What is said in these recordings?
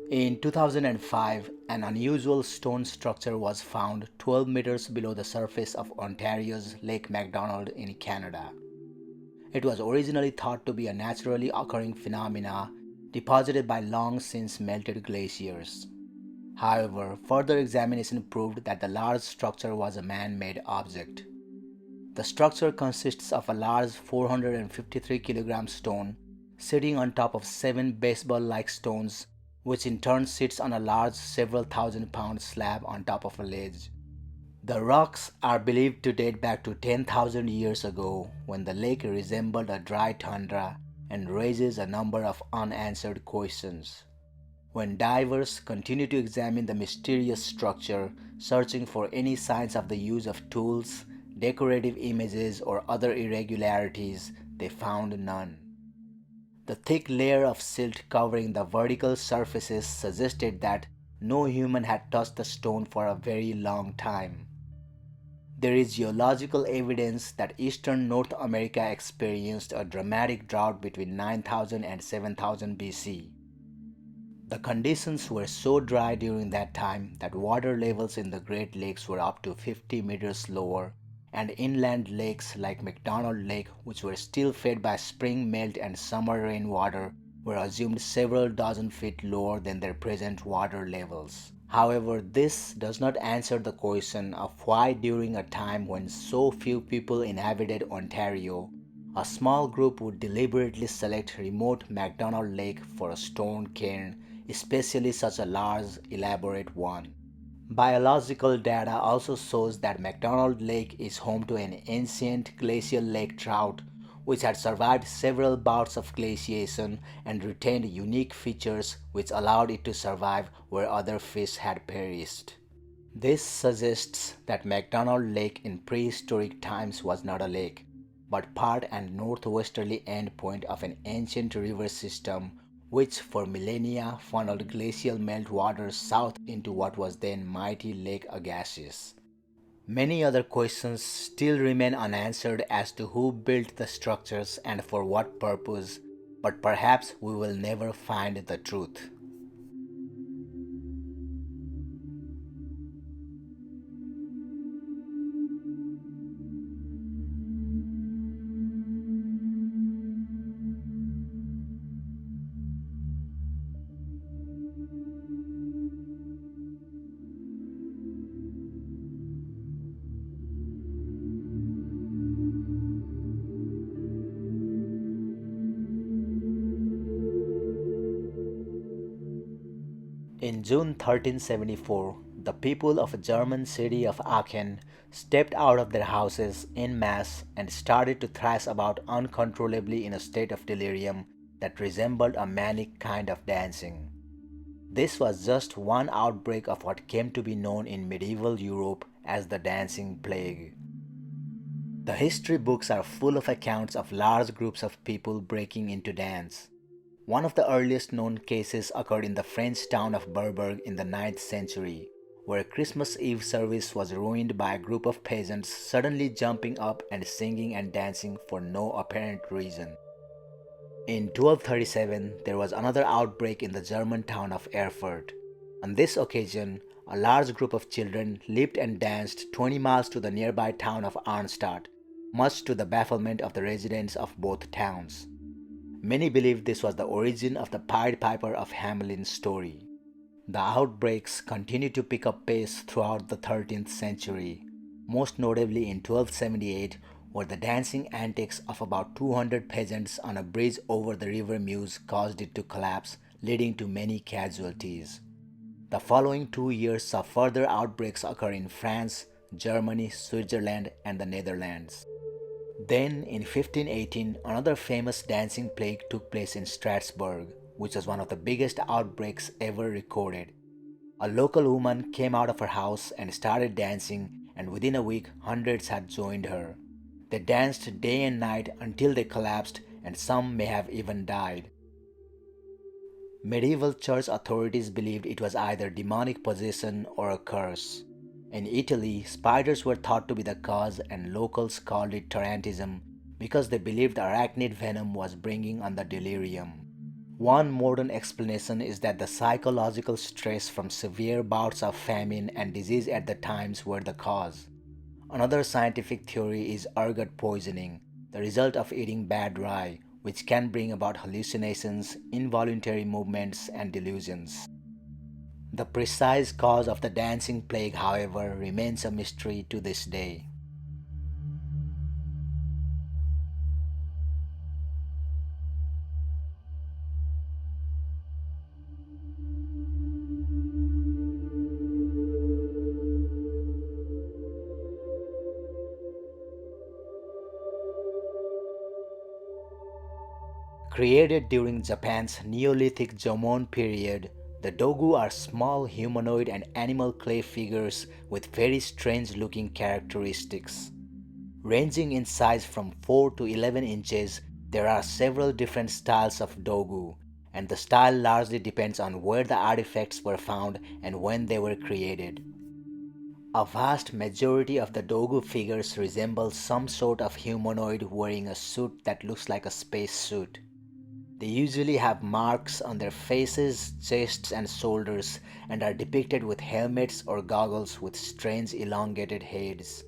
In 2005, an unusual stone structure was found 12 meters below the surface of Ontario's Lake MacDonald in Canada. It was originally thought to be a naturally occurring phenomena deposited by long since melted glaciers. However, further examination proved that the large structure was a man-made object. The structure consists of a large 453 kilogram stone sitting on top of 7 baseball-like stones, which in turn sits on a large several thousand pound slab on top of a ledge. The rocks are believed to date back to 10,000 years ago, when the lake resembled a dry tundra, and raises a number of unanswered questions. When divers continue to examine the mysterious structure, searching for any signs of the use of tools, decorative images, or other irregularities, they found none. The thick layer of silt covering the vertical surfaces suggested that no human had touched the stone for a very long time. There is geological evidence that eastern North America experienced a dramatic drought between 9000 and 7000 BC. The conditions were so dry during that time that water levels in the Great Lakes were up to 50 meters lower, and inland lakes like McDonald Lake, which were still fed by spring melt and summer rainwater, were assumed several dozen feet lower than their present water levels. However, this does not answer the question of why during a time when so few people inhabited Ontario, a small group would deliberately select remote McDonald Lake for a stone cairn, especially such a large, elaborate one. Biological data also shows that McDonald Lake is home to an ancient glacial lake trout which had survived several bouts of glaciation and retained unique features which allowed it to survive where other fish had perished. This suggests that McDonald Lake in prehistoric times was not a lake, but part and northwesterly endpoint of an ancient river system which for millennia funneled glacial meltwater south into what was then mighty Lake Agassiz. Many other questions still remain unanswered as to who built the structures and for what purpose, but perhaps we will never find the truth. In June 1374, the people of the German city of Aachen stepped out of their houses en masse and started to thrash about uncontrollably in a state of delirium that resembled a manic kind of dancing. This was just one outbreak of what came to be known in medieval Europe as the Dancing Plague. The history books are full of accounts of large groups of people breaking into dance. One of the earliest known cases occurred in the French town of Berberg in the 9th century, where a Christmas Eve service was ruined by a group of peasants suddenly jumping up and singing and dancing for no apparent reason. In 1237, there was another outbreak in the German town of Erfurt. On this occasion, a large group of children leaped and danced 20 miles to the nearby town of Arnstadt, much to the bafflement of the residents of both towns. Many believe this was the origin of the Pied Piper of Hamelin's story. The outbreaks continued to pick up pace throughout the 13th century, most notably in 1278, where the dancing antics of about 200 peasants on a bridge over the river Meuse caused it to collapse, leading to many casualties. The following 2 years saw further outbreaks occur in France, Germany, Switzerland, and the Netherlands. Then, in 1518, another famous dancing plague took place in Strasbourg, which was one of the biggest outbreaks ever recorded. A local woman came out of her house and started dancing, and within a week, hundreds had joined her. They danced day and night until they collapsed, and some may have even died. Medieval church authorities believed it was either demonic possession or a curse. In Italy, spiders were thought to be the cause, and locals called it tarantism because they believed arachnid venom was bringing on the delirium. One modern explanation is that the psychological stress from severe bouts of famine and disease at the times were the cause. Another scientific theory is ergot poisoning, the result of eating bad rye, which can bring about hallucinations, involuntary movements, and delusions. The precise cause of the dancing plague, however, remains a mystery to this day. Created during Japan's Neolithic Jomon period, the dogu are small humanoid and animal clay figures with very strange looking characteristics. Ranging in size from 4 to 11 inches, there are several different styles of dogu, and the style largely depends on where the artifacts were found and when they were created. A vast majority of the dogu figures resemble some sort of humanoid wearing a suit that looks like a space suit. They usually have marks on their faces, chests, and shoulders and are depicted with helmets or goggles with strange elongated heads.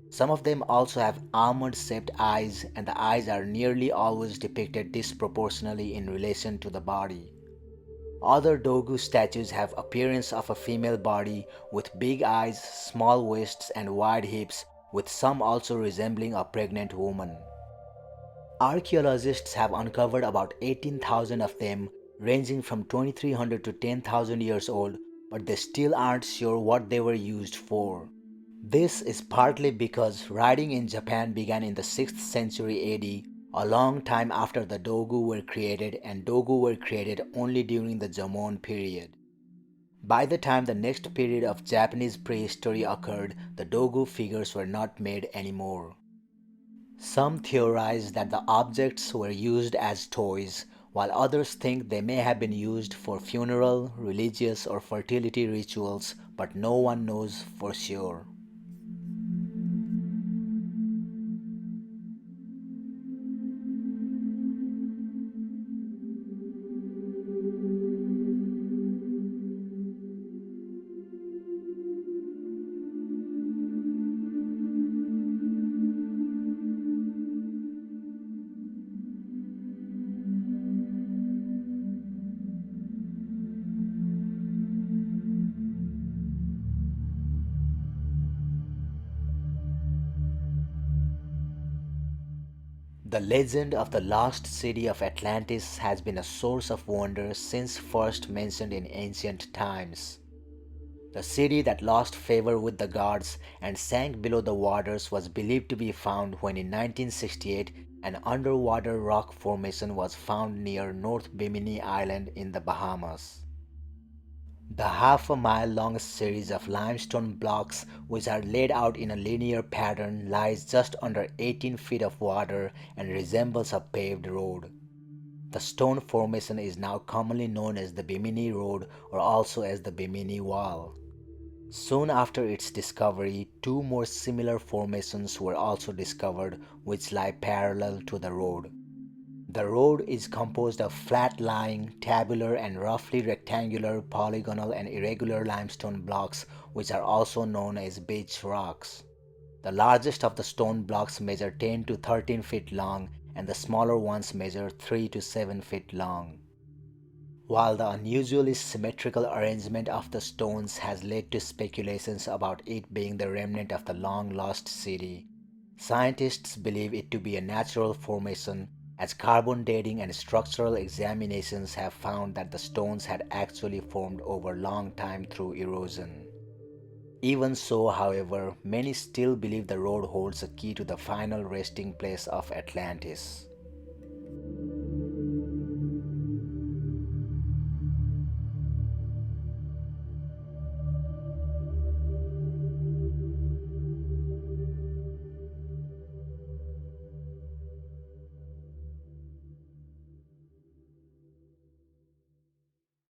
Some of them also have almond-shaped eyes, and the eyes are nearly always depicted disproportionately in relation to the body. Other dogu statues have appearance of a female body with big eyes, small waists, and wide hips, with some also resembling a pregnant woman. Archaeologists have uncovered about 18,000 of them, ranging from 2300 to 10,000 years old, but they still aren't sure what they were used for. This is partly because writing in Japan began in the 6th century AD, a long time after the dogu were created, and dogu were created only during the Jomon period. By the time the next period of Japanese prehistory occurred, the dogu figures were not made anymore. Some theorize that the objects were used as toys, while others think they may have been used for funeral, religious, or fertility rituals, but no one knows for sure. The legend of the lost city of Atlantis has been a source of wonder since first mentioned in ancient times. The city that lost favor with the gods and sank below the waters was believed to be found when in 1968 an underwater rock formation was found near North Bimini Island in the Bahamas. The half a mile long series of limestone blocks, which are laid out in a linear pattern, lies just under 18 feet of water and resembles a paved road. The stone formation is now commonly known as the Bimini Road or also as the Bimini Wall. Soon after its discovery, two more similar formations were also discovered which lie parallel to the road. The road is composed of flat-lying, tabular and roughly rectangular, polygonal and irregular limestone blocks which are also known as beach rocks. The largest of the stone blocks measure 10 to 13 feet long and the smaller ones measure 3 to 7 feet long. While the unusually symmetrical arrangement of the stones has led to speculations about it being the remnant of the long-lost city, scientists believe it to be a natural formation as carbon dating and structural examinations have found that the stones had actually formed over long time through erosion. Even so, however, many still believe the road holds a key to the final resting place of Atlantis.